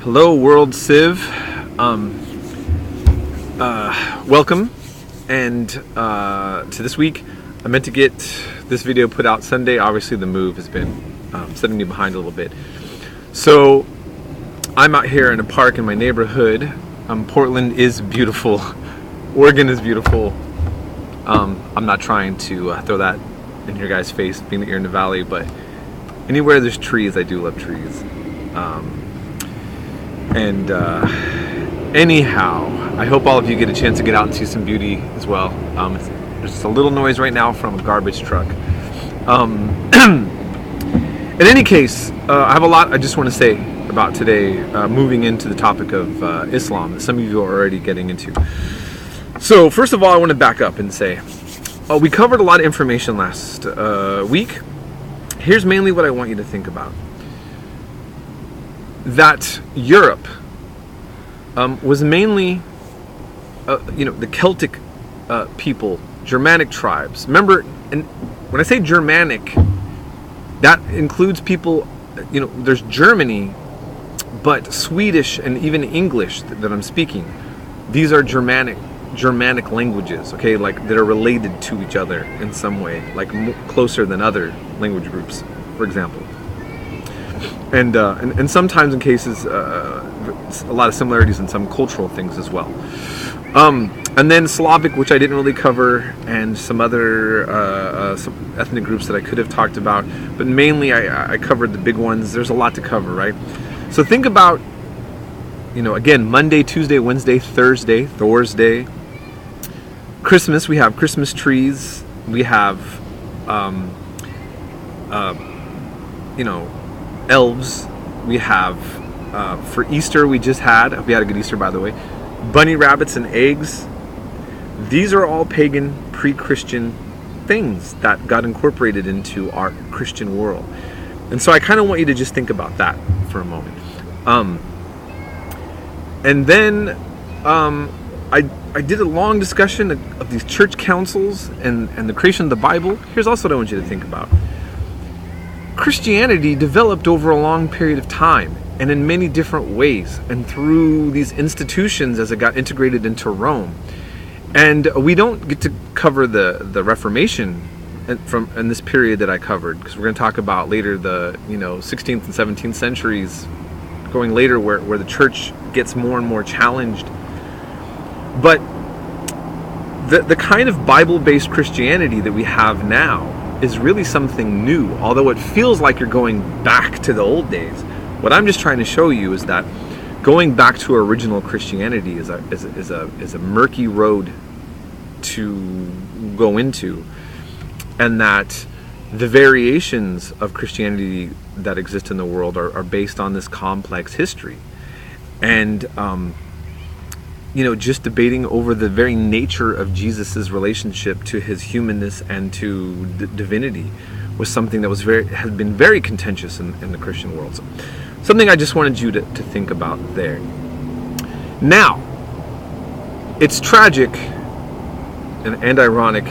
Hello, World Civ. Welcome, and to this week. I meant to get this video put out Sunday. Obviously, the move has been setting me behind a little bit. So I'm out here in a park in my neighborhood. Portland is beautiful. Oregon is beautiful. I'm not trying to throw that in your guys' face, being that you're in the valley, but anywhere there's trees, I do love trees. Anyhow, I hope all of you get a chance to get out and see some beauty as well. There's just a little noise right now from a garbage truck. In any case, I have a lot I just want to say about today, moving into the topic of Islam that some of you are already getting into. So first of all, I want to back up and say, we covered a lot of information last week. Here's mainly what I want you to think about. That Europe was mainly, the Celtic people, Germanic tribes. Remember, and when I say Germanic, that includes people, there's Germany, but Swedish and even English that I'm speaking, these are Germanic languages, okay, like that are related to each other in some way, like closer than other language groups, for example. And sometimes in cases, a lot of similarities in some cultural things as well. And then Slavic, which I didn't really cover, and some other some ethnic groups that I could have talked about, but mainly I covered the big ones. There's a lot to cover, right? So think about, again, Monday, Tuesday, Wednesday, Thursday, Christmas. We have Christmas trees. We have, elves. We have, for Easter, we had a good Easter, by the way, bunny rabbits and eggs. These are all pagan, pre-Christian things that got incorporated into our Christian world. And so I kind of want you to just think about that for a moment. And then I did a long discussion of these church councils and the creation of the Bible. Here's also what I want you to think about. Christianity developed over a long period of time and in many different ways and through these institutions as it got integrated into Rome. And we don't get to cover the Reformation in this period that I covered, because we're going to talk about later the 16th and 17th centuries, going later where the church gets more and more challenged. But the kind of Bible-based Christianity that we have now is really something new, although it feels like you're going back to the old days. What I'm just trying to show you is that going back to original Christianity is a murky road to go into, and that the variations of Christianity that exist in the world are based on this complex history. And just debating over the very nature of Jesus's relationship to his humanness and to divinity was something that has been very contentious in the Christian world. So, something I just wanted you to think about there. Now, it's tragic and ironic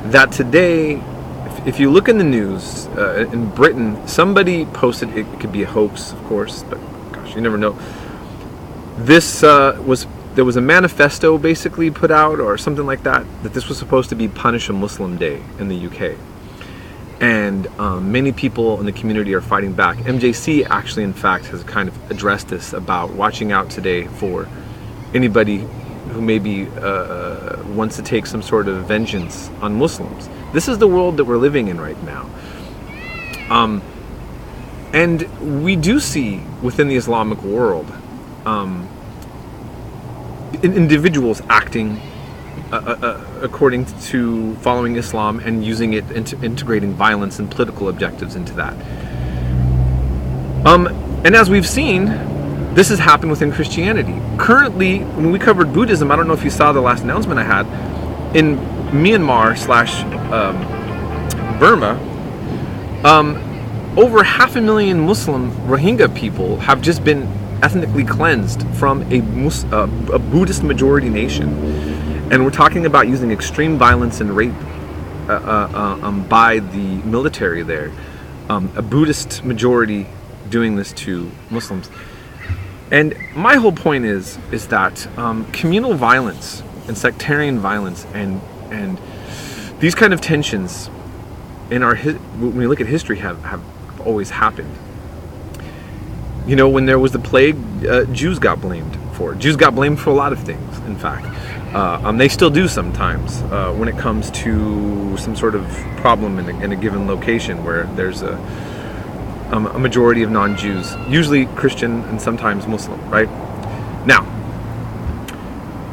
that today, if you look in the news, in Britain, somebody posted, it could be a hoax, of course, but gosh, you never know. There was a manifesto basically put out or something like that this was supposed to be Punish a Muslim Day in the UK. And many people in the community are fighting back. MJC actually, in fact, has kind of addressed this about watching out today for anybody who maybe wants to take some sort of vengeance on Muslims. This is the world that we're living in right now. And we do see within the Islamic world individuals acting according to following Islam and using it into integrating violence and political objectives into that. And as we've seen, this has happened within Christianity. Currently, when we covered Buddhism, I don't know if you saw the last announcement I had, in Myanmar / Burma, over 500,000 Muslim Rohingya people have just been ethnically cleansed from a Buddhist majority nation. And we're talking about using extreme violence and rape by the military there. A Buddhist majority doing this to Muslims. And my whole point is that communal violence and sectarian violence and these kind of tensions in when we look at history have always happened. You know, when there was the plague, Jews got blamed for it. Jews got blamed for a lot of things, in fact. They still do sometimes when it comes to some sort of problem in a given location where there's a majority of non-Jews, usually Christian and sometimes Muslim, right? Now,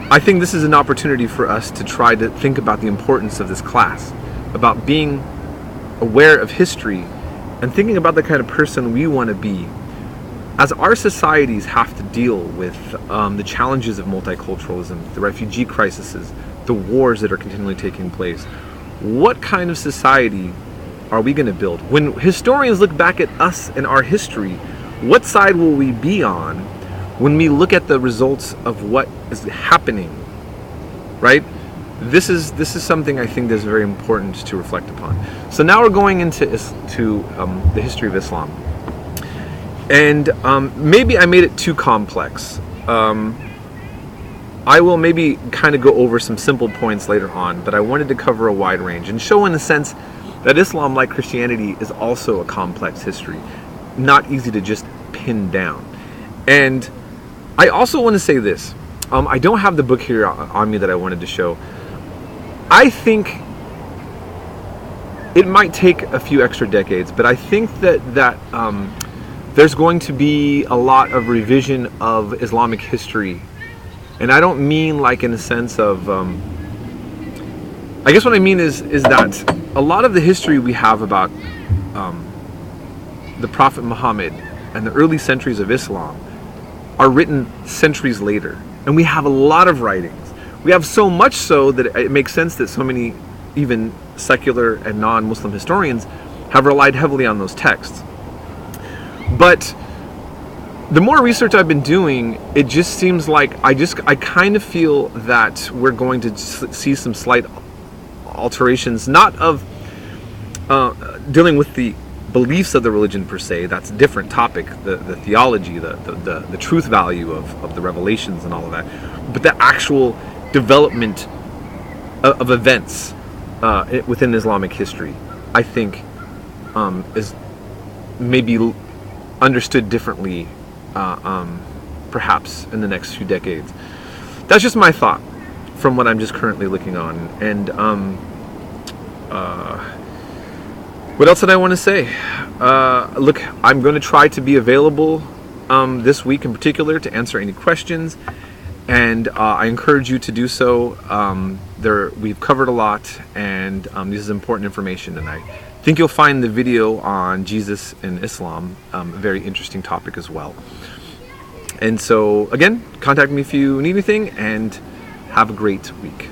I think this is an opportunity for us to try to think about the importance of this class, about being aware of history and thinking about the kind of person we want to be. As our societies have to deal with the challenges of multiculturalism, the refugee crises, the wars that are continually taking place, what kind of society are we going to build? When historians look back at us and our history, what side will we be on when we look at the results of what is happening, right? This is something I think that's very important to reflect upon. So now we're going into the history of Islam. And maybe I made it too complex. I will maybe kind of go over some simple points later on, but I wanted to cover a wide range and show in a sense that Islam, like Christianity, is also a complex history, not easy to just pin down. And I also want to say this. I don't have the book here on me that I wanted to show. I think it might take a few extra decades, but I think that there's going to be a lot of revision of Islamic history. And I don't mean like in a sense of, I guess what I mean is that a lot of the history we have about the Prophet Muhammad and the early centuries of Islam are written centuries later. And we have a lot of writings. We have so much so that it makes sense that so many even secular and non-Muslim historians have relied heavily on those texts. But the more research I've been doing, it just seems like I kind of feel that we're going to see some slight alterations, not of dealing with the beliefs of the religion per se. That's a different topic, the theology, the truth value of the revelations and all of that, but the actual development of events within Islamic history, I think, is maybe understood differently perhaps in the next few decades. That's just my thought from what I'm just currently looking on. And what else did I want to say? Look, I'm going to try to be available this week in particular to answer any questions, and I encourage you to do so. We've covered a lot, and this is important information, and I think you'll find the video on Jesus and Islam a very interesting topic as well. And so, again, contact me if you need anything, and have a great week.